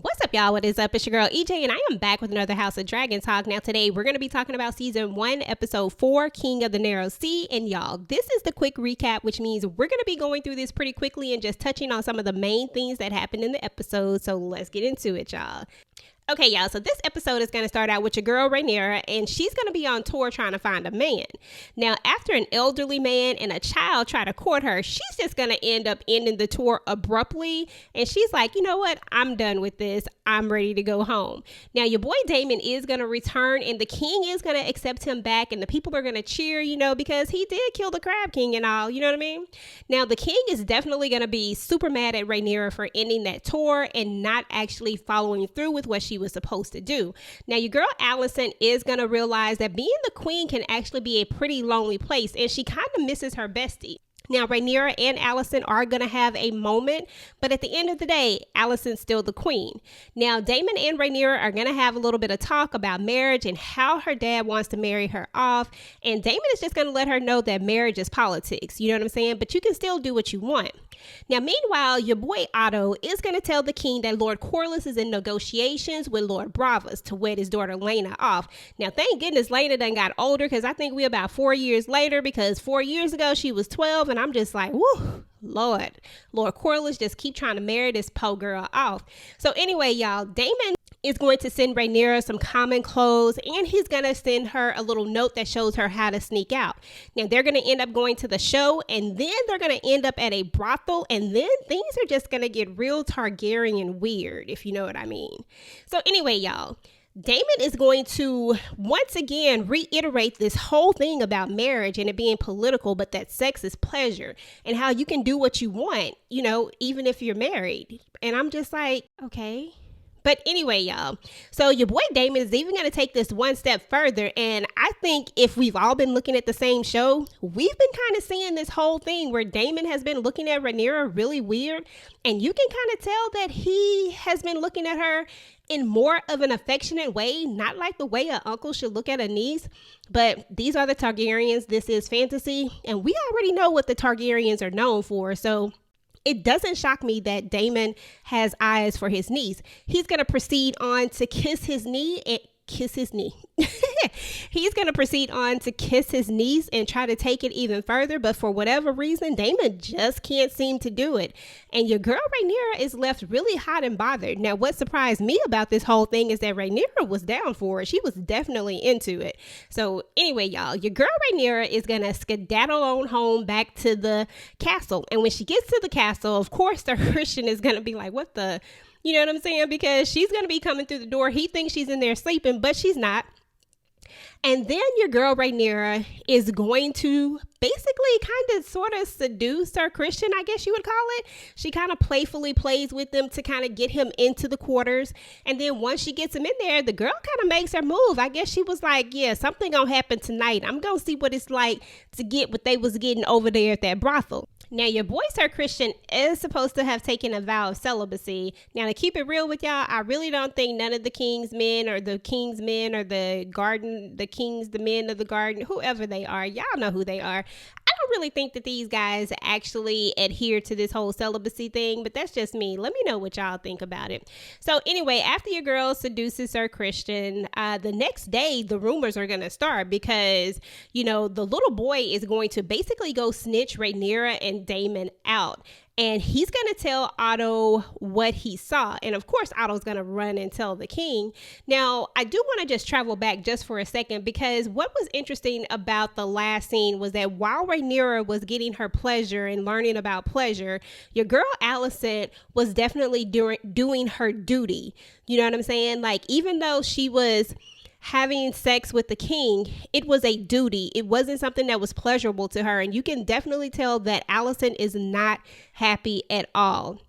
What's up, y'all? What is up? It's your girl EJ, and I am back with another House of Dragon talk. Now, today we're going to be talking about season 1, episode 4, King of the Narrow Sea. And y'all, this is the quick recap, which means we're going to be going through this pretty quickly and just touching on some of the main things that happened in the episode. So let's get into it, y'all. Okay, y'all, so this episode is going to start out with your girl Rhaenery, and she's going to be on tour trying to find a man. Now, after an elderly man and a child try to court her, she's just going to end up ending the tour abruptly, and she's like, you know what, I'm done with this. I'm ready to go home. Now, your boy Daemon is going to return, and the king is going to accept him back, and the people are going to cheer, because he did kill the Crab King and all, you know what I mean? Now, the king is definitely going to be super mad at Rhaenery for ending that tour and not actually following through with what she was supposed to do. Now, your girl Alicent is going to realize that being the queen can actually be a pretty lonely place, and she kind of misses her bestie. Now, Rhaenyra and Alicent are going to have a moment, but at the end of the day, Alicent's still the queen. Now, Daemon and Rhaenyra are going to have a little bit of talk about marriage and how her dad wants to marry her off, and Daemon is just going to let her know that marriage is politics, you know what I'm saying? But you can still do what you want. Now, meanwhile, your boy Otto is going to tell the king that Lord Corlys is in negotiations with Lord Bravos to wed his daughter Laena off. Now, thank goodness Laena done got older, because I think we about 4 years later, because 4 years ago she was 12, and I'm just like, whoo, Lord Corlys just keep trying to marry this po girl off. So anyway, y'all, Daemon is going to send Rhaenyra some common clothes, and he's going to send her a little note that shows her how to sneak out. Now, they're going to end up going to the show, and then they're going to end up at a brothel, and then things are just going to get real Targaryen weird, if you know what I mean. So anyway, y'all, Daemon is going to once again reiterate this whole thing about marriage and it being political, but that sex is pleasure and how you can do what you want, even if you're married. And I'm just like, okay. But anyway, y'all, so your boy Daemon is even going to take this one step further. And I think if we've all been looking at the same show, we've been kind of seeing this whole thing where Daemon has been looking at Rhaenyra really weird. And you can kind of tell that he has been looking at her in more of an affectionate way, not like the way an uncle should look at a niece. But these are the Targaryens. This is fantasy. And we already know what the Targaryens are known for. So it doesn't shock me that Daemon has eyes for his niece. He's going to proceed on to kiss his knee and kiss his knee. He's going to proceed on to kiss his niece and try to take it even further. But for whatever reason, Daemon just can't seem to do it. And your girl Rhaenyra is left really hot and bothered. Now, what surprised me about this whole thing is that Rhaenyra was down for it. She was definitely into it. So anyway, y'all, your girl Rhaenyra is going to skedaddle on home back to the castle. And when she gets to the castle, of course, the Christian is going to be like, what the... You know what I'm saying? Because she's going to be coming through the door. He thinks she's in there sleeping, but she's not. And then your girl Rhaenyra is going to basically kind of sort of seduce her Christian, I guess you would call it. She kind of playfully plays with him to kind of get him into the quarters. And then once she gets him in there, the girl kind of makes her move. I guess she was like, yeah, something gonna happen tonight. I'm gonna see what it's like to get what they was getting over there at that brothel. Now, your boy Sir Christian is supposed to have taken a vow of celibacy. Now, to keep it real with y'all, I really don't think none of the king's men or the king's men or the kings, the men of the garden, whoever they are, y'all know who they are. I don't really think that these guys actually adhere to this whole celibacy thing, but that's just me. Let me know what y'all think about it. So anyway, after your girl seduces Sir Christian, the next day, the rumors are going to start because, the little boy is going to basically go snitch Rhaenyra and Daemon out. And he's going to tell Otto what he saw. And of course, Otto's going to run and tell the king. Now, I do want to just travel back just for a second, because what was interesting about the last scene was that while Rhaenyra was getting her pleasure and learning about pleasure, your girl Alicent was definitely doing her duty. You know what I'm saying? Like, even though she was having sex with the king, it was a duty. It wasn't something that was pleasurable to her. And you can definitely tell that Alicent is not happy at all.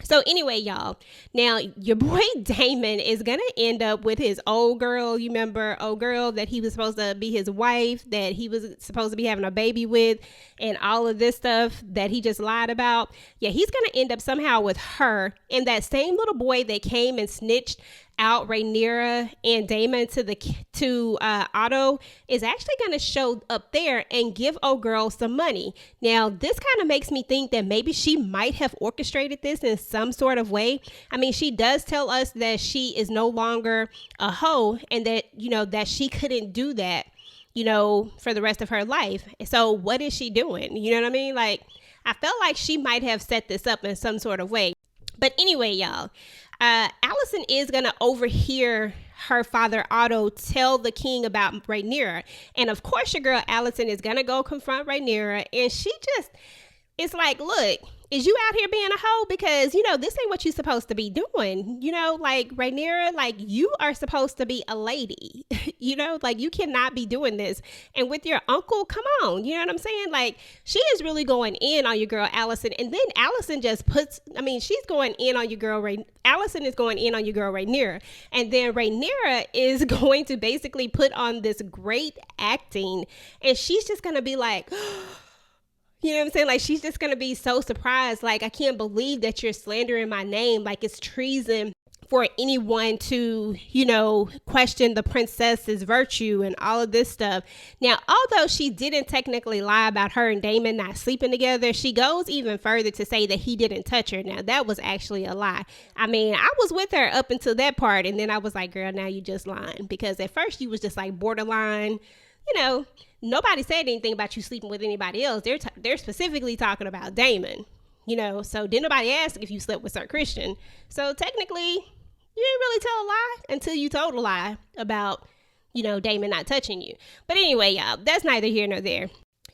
So anyway, y'all, now your boy Daemon is going to end up with his old girl. You remember old girl that he was supposed to be his wife, that he was supposed to be having a baby with, and all of this stuff that he just lied about. Yeah, he's going to end up somehow with her, and that same little boy that came and snitched out Rhaenyra and Daemon to Otto is actually going to show up there and give old girl some money. Now, this kind of makes me think that maybe she might have orchestrated this in some sort of way. I mean, she does tell us that she is no longer a hoe and that, that she couldn't do that, for the rest of her life. So what is she doing? You know what I mean? Like, I felt like she might have set this up in some sort of way. But anyway, y'all, Alicent is going to overhear her father Otto tell the king about Rhaenyra. And of course, your girl Alicent is going to go confront Rhaenyra. And she just, it's like, look, is you out here being a hoe? Because, this ain't what you're supposed to be doing. Like Rhaenyra, like you are supposed to be a lady, like you cannot be doing this. And with your uncle, come on, you know what I'm saying? Like she is really going in on your girl Alicent. And then Alicent just she's going in on your girl Alicent is going in on your girl Rhaenyra. And then Rhaenyra is going to basically put on this great acting. And she's just going to be like, you know what I'm saying? Like, she's just going to be so surprised. Like, I can't believe that you're slandering my name. Like, it's treason for anyone to, question the princess's virtue and all of this stuff. Now, although she didn't technically lie about her and Daemon not sleeping together, she goes even further to say that he didn't touch her. Now, that was actually a lie. I mean, I was with her up until that part. And then I was like, girl, now you just lying. Because at first you was just like borderline, nobody said anything about you sleeping with anybody else. They're specifically talking about Daemon, so didn't nobody ask if you slept with Sir Christian. So technically, you didn't really tell a lie until you told a lie about, Daemon not touching you. But anyway, y'all, that's neither here nor there.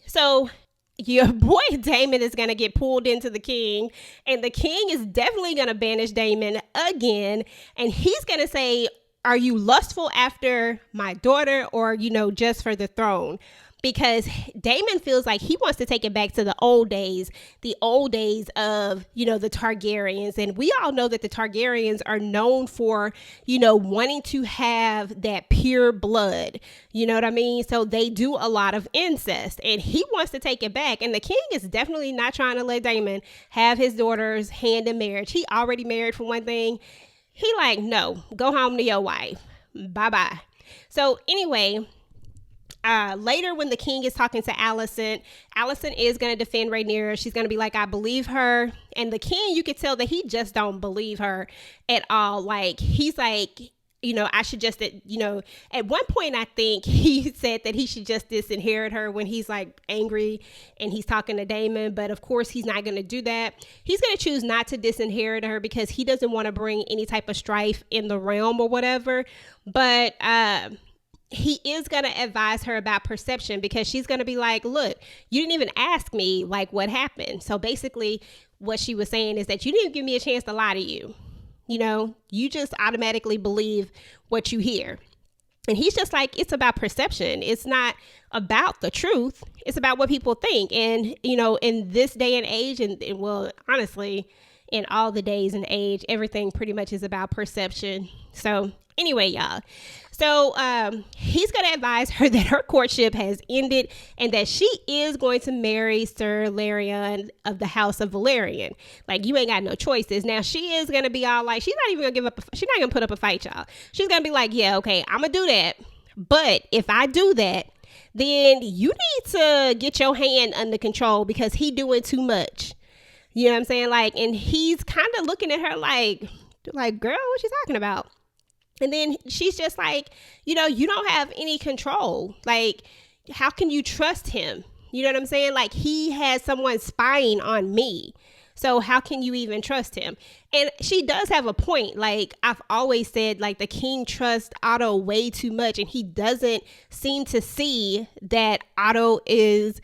So your boy Daemon is going to get pulled into the king, and the king is definitely going to banish Daemon again. And he's going to say, are you lustful after my daughter or, just for the throne? Because Daemon feels like he wants to take it back to the old days of, the Targaryens. And we all know that the Targaryens are known for, wanting to have that pure blood. You know what I mean? So they do a lot of incest and he wants to take it back. And the king is definitely not trying to let Daemon have his daughter's hand in marriage. He already married for one thing. He like, no, go home to your wife. Bye-bye. So anyway, later when the king is talking to Alicent is going to defend Rhaenyra. She's going to be like, I believe her. And the king, you could tell that he just don't believe her at all. Like, he's like, I should just, at one point, I think he said that he should just disinherit her when he's like angry and he's talking to Daemon. But of course, he's not going to do that. He's going to choose not to disinherit her because he doesn't want to bring any type of strife in the realm or whatever. But he is going to advise her about perception because she's going to be like, look, you didn't even ask me like what happened. So basically what she was saying is that you didn't give me a chance to lie to you. You just automatically believe what you hear. And he's just like, it's about perception. It's not about the truth. It's about what people think. And, in this day and age, and well, honestly, in all the days and age, everything pretty much is about perception. So anyway, y'all. So he's going to advise her that her courtship has ended and that she is going to marry Sir Larion of the House of Valerian. Like, you ain't got no choices. Now, she is going to be all like, she's not even going to give up. She's not going to put up a fight, y'all. She's going to be like, yeah, okay, I'm going to do that. But if I do that, then you need to get your hand under control because he doing too much. You know what I'm saying? Like, and he's kind of looking at her like, girl, what you talking about? And then she's just like, you don't have any control. Like, how can you trust him? You know what I'm saying? Like, he has someone spying on me. So how can you even trust him? And she does have a point. Like, I've always said, like, the king trusts Otto way too much. And he doesn't seem to see that Otto is,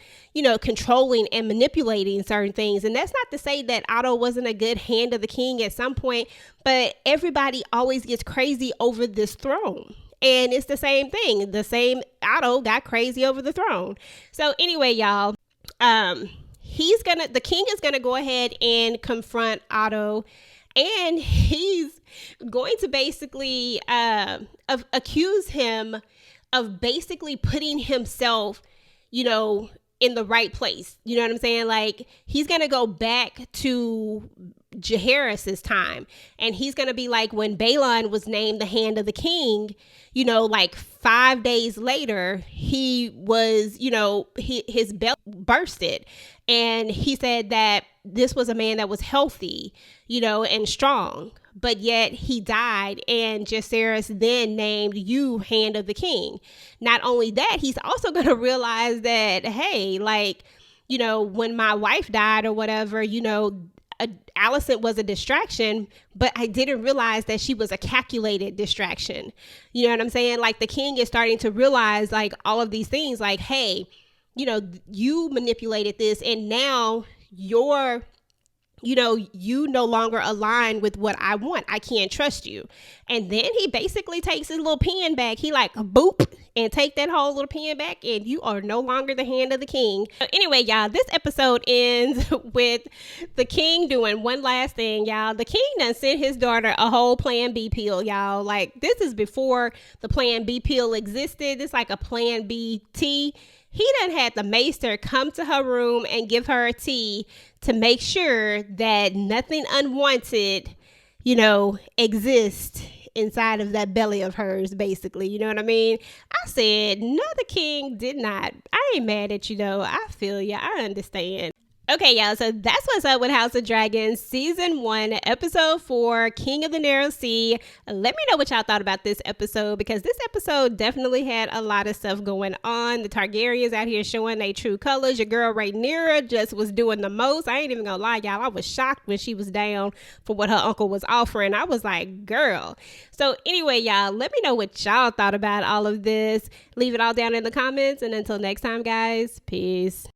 controlling and manipulating certain things. And that's not to say that Otto wasn't a good hand of the king at some point. But everybody always gets crazy over this throne. And it's the same thing. The same Otto got crazy over the throne. So anyway, y'all, the king is gonna go ahead and confront Otto, and he's going to basically accuse him of basically putting himself, in the right place. You know what I'm saying? Like, he's going to go back to Jaehaerys's time, and he's going to be like when Balon was named the Hand of the King, you know, like 5 days later, he was, you know, his belly bursted. And he said that this was a man that was healthy, you know, and strong, but yet he died. And Jaehaerys then named you Hand of the King. Not only that, he's also going to realize that, hey, like, you know, when my wife died or whatever, you know, Alicent was a distraction, but I didn't realize that she was a calculated distraction. You know what I'm saying? Like, the king is starting to realize, like, all of these things, like, hey, you know, you manipulated this, and now you're, you know, you no longer align with what I want. I can't trust you. And then he basically takes his little pen back. He like boop and take that whole little pen back, and you are no longer the Hand of the King. Anyway, y'all, this episode ends with the king doing one last thing, y'all. The king done sent his daughter a whole Plan B pill, y'all. Like, this is before the Plan B pill existed. It's like a Plan B tea. He done had the maester come to her room and give her a tea to make sure that nothing unwanted, you know, exists inside of that belly of hers, basically. You know what I mean? I said, no, the king did not. I ain't mad at you, though. I feel you. I understand. Okay, y'all, so that's what's up with House of Dragons Season 1, Episode 4, King of the Narrow Sea. Let me know what y'all thought about this episode, because this episode definitely had a lot of stuff going on. The Targaryens out here showing their true colors. Your girl Rhaenyra just was doing the most. I ain't even gonna lie, y'all. I was shocked when she was down for what her uncle was offering. I was like, girl. So anyway, y'all, let me know what y'all thought about all of this. Leave it all down in the comments. And until next time, guys, peace.